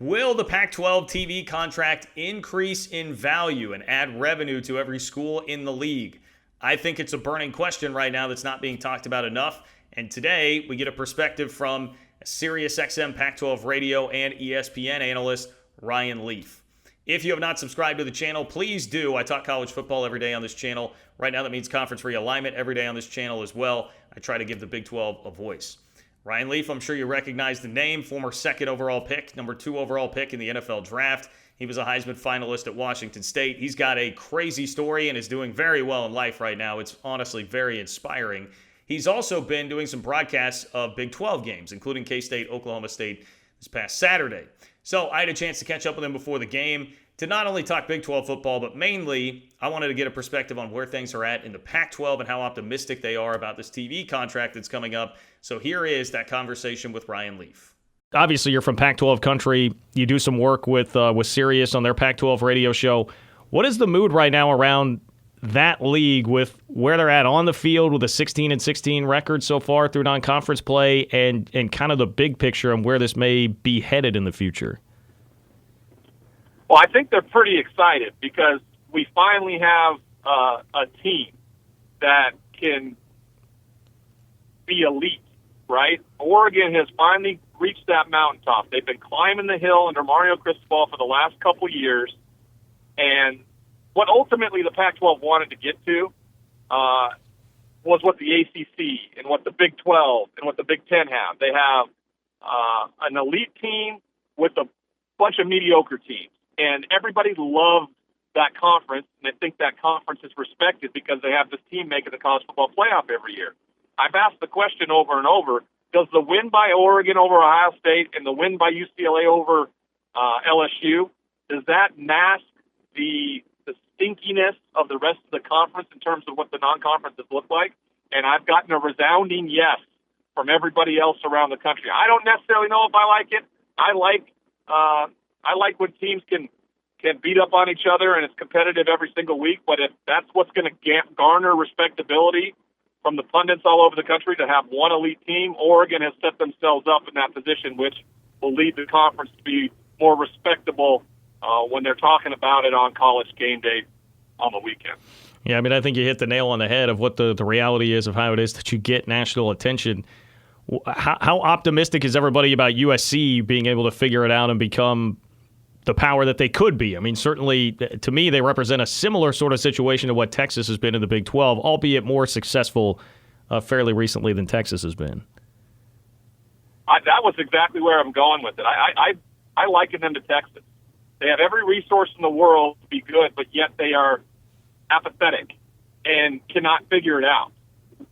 Will the Pac-12 TV contract increase in value and add revenue to every school in the league? I think it's a burning question right now that's not being talked about enough. And today we get a perspective from Sirius XM Pac-12 radio and ESPN analyst Ryan Leaf. If you have not subscribed to the channel, please do. I talk college football every day on this channel. Right now that means conference realignment every day on this channel as well. I try to give the Big 12 a voice. Ryan Leaf, I'm sure you recognize the name, former second overall pick, number 2 overall pick in the NFL draft. He was a Heisman finalist at Washington State. He's got a crazy story and is doing very well in life right now. It's honestly very inspiring. He's also been doing some broadcasts of Big 12 games, including K-State, Oklahoma State this past Saturday. So I had a chance to catch up with him before the game to not only talk Big 12 football, but mainly I wanted to get a perspective on where things are at in the Pac-12 and how optimistic they are about this TV contract that's coming up. So here is that conversation with Ryan Leaf. Obviously, you're from Pac-12 country. You do some work with Sirius on their Pac-12 radio show. What is the mood right now around that league with where they're at on the field with a 16-16 record so far through non-conference play and kind of the big picture on where this may be headed in the future? Well, I think they're pretty excited because we finally have a team that can be elite, right? Oregon has finally reached that mountaintop. They've been climbing the hill under Mario Cristobal for the last couple years, and what ultimately the Pac-12 wanted to get to was what the ACC and what the Big 12 and what the Big 10 have. They have an elite team with a bunch of mediocre teams. And everybody loved that conference, and I think that conference is respected because they have this team making the college football playoff every year. I've asked the question over and over, does the win by Oregon over Ohio State and the win by UCLA over LSU, does that mask the stinkiness of the rest of the conference in terms of what the non-conferences look like? And I've gotten a resounding yes from everybody else around the country. I don't necessarily know if I like it. I like when teams can beat up on each other and it's competitive every single week, but if that's what's going to garner respectability from the pundits all over the country to have one elite team, Oregon has set themselves up in that position, which will lead the conference to be more respectable when they're talking about it on College game day on the weekend. Yeah, I mean, I think you hit the nail on the head of what the reality is of how it is that you get national attention. How optimistic is everybody about USC being able to figure it out and become the power that they could be? I mean, certainly, to me, they represent a similar sort of situation to what Texas has been in the Big 12, albeit more successful fairly recently than Texas has been. That was exactly where I'm going with it. I liken them to Texas. They have every resource in the world to be good, but yet they are apathetic and cannot figure it out.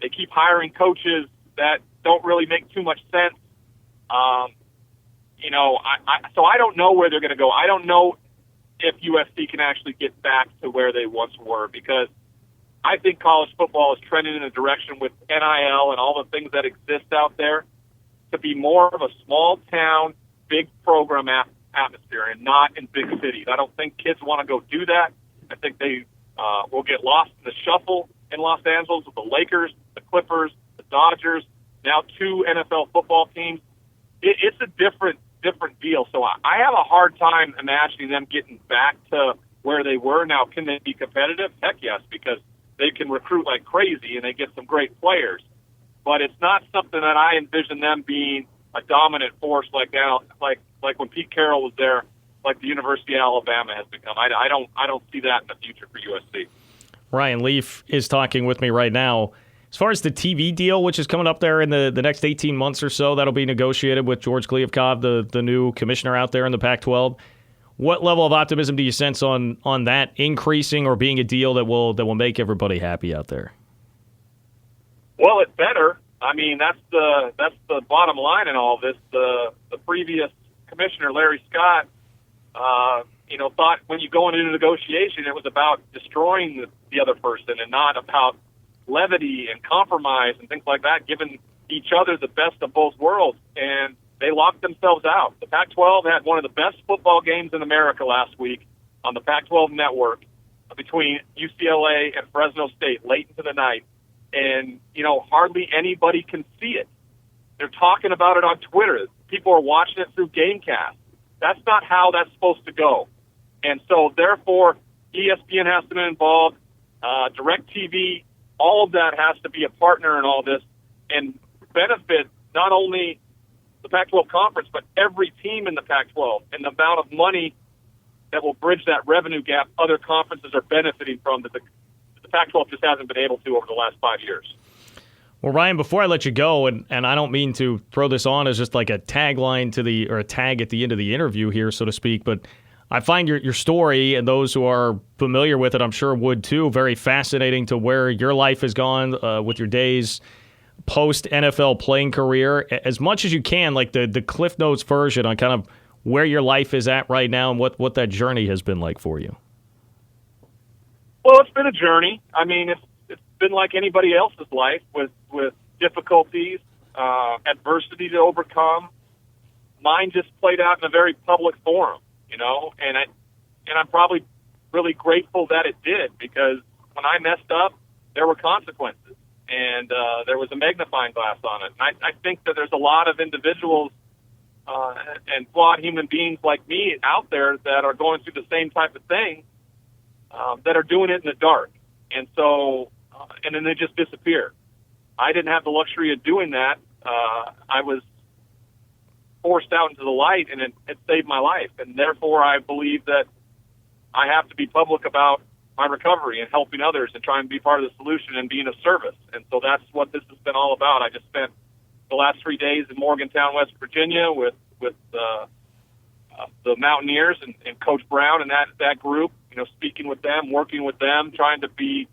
They keep hiring coaches that don't really make too much sense. So I don't know where they're going to go. I don't know if USC can actually get back to where they once were because I think college football is trending in a direction with NIL and all the things that exist out there to be more of a small town, big program atmosphere and not in big cities. I don't think kids want to go do that. I think they will get lost in the shuffle in Los Angeles with the Lakers, the Clippers, the Dodgers, now 2 NFL football teams. It's a different deal. So I have a hard time imagining them getting back to where they were. Now, can they be competitive? Heck yes, because they can recruit like crazy and they get some great players. But it's not something that I envision them being a dominant force like when Pete Carroll was there, like the University of Alabama has become. I don't see that in the future for USC. Ryan Leaf is talking with me right now. As far as the TV deal, which is coming up there in the next 18 months or so, that'll be negotiated with George Kliavkoff, the new commissioner out there in the Pac-12. What level of optimism do you sense on that increasing or being a deal that will make everybody happy out there? Well, it's better. I mean, that's the bottom line in all this. The previous commissioner, Larry Scott, thought when you go into a negotiation, it was about destroying the other person and not about levity and compromise and things like that, giving each other the best of both worlds, and they locked themselves out. The Pac-12 had one of the best football games in America last week on the Pac-12 network between UCLA and Fresno State late into the night, and, hardly anybody can see it. They're talking about it on Twitter. People are watching it through Gamecast. That's not how that's supposed to go. And so, therefore, ESPN has to be involved, DirecTV, all of that has to be a partner in all this and benefit not only the Pac-12 conference, but every team in the Pac-12, and the amount of money that will bridge that revenue gap other conferences are benefiting from that the Pac-12 just hasn't been able to over the last 5 years. Well, Ryan, before I let you go, and I don't mean to throw this on as just like a tagline or a tag at the end of the interview here, so to speak, but I find your story, and those who are familiar with it, I'm sure would too, very fascinating to where your life has gone with your days post-NFL playing career. As much as you can, like the Cliff Notes version on kind of where your life is at right now and what that journey has been like for you. Well, it's been a journey. I mean, it's been like anybody else's life with difficulties, adversity to overcome. Mine just played out in a very public forum, and I'm probably really grateful that it did, because when I messed up, there were consequences, and there was a magnifying glass on it. And I think that there's a lot of individuals and flawed human beings like me out there that are going through the same type of thing, that are doing it in the dark. And so, and then they just disappear. I didn't have the luxury of doing that. I was forced out into the light, and it saved my life. And therefore, I believe that I have to be public about my recovery and helping others and trying to be part of the solution and being of service. And so that's what this has been all about. I just spent the last 3 days in Morgantown, West Virginia with the Mountaineers and Coach Brown and that group, speaking with them, working with them, trying to be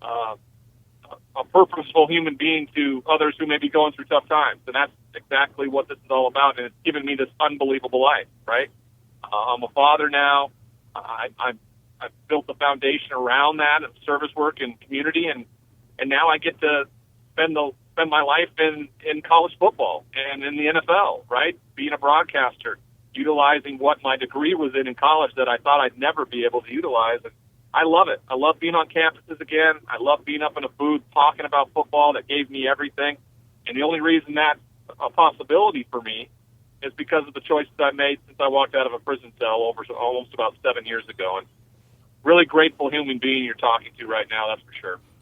a purposeful human being to others who may be going through tough times. And that's exactly what this is all about. And it's given me this unbelievable life, right? I'm a father now. I've built the foundation around that of service work and community. And now I get to spend my life in college football and in the NFL, right? Being a broadcaster, utilizing what my degree was in college that I thought I'd never be able to utilize. And I love it. I love being on campuses again. I love being up in a booth talking about football. That gave me everything. And the only reason that's a possibility for me is because of the choices I made since I walked out of a prison cell almost about 7 years ago. And really grateful human being you're talking to right now, that's for sure.